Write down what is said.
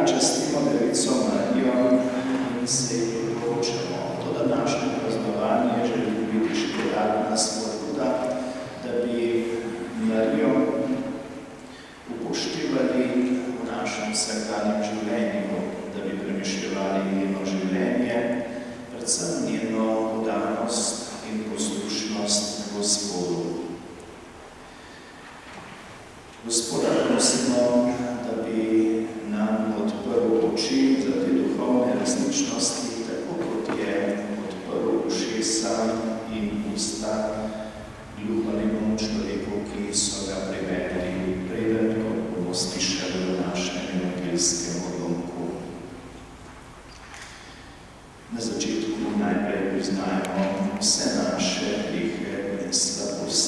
častimo Devico Marijo in se ji priporočamo. To današnje praznovanje želi biti še dodatna spodbuda, da bi Marijo upoštevali v našem vsakdanjem življenju, da bi premišljevali njeno življenje, predvsem njeno oddanost in poslušnost Gospodu. Gospoda prosimo, da bi nam odprl oči za te duhovne resničnosti, tako kot je odprl ušesa in usta gluhonememu človeku, ki so ga privedli preden, kot bomo slišali v našem evangeljskem odlomku. Na začetku najprej priznajmo vse naše grehe in slabosti.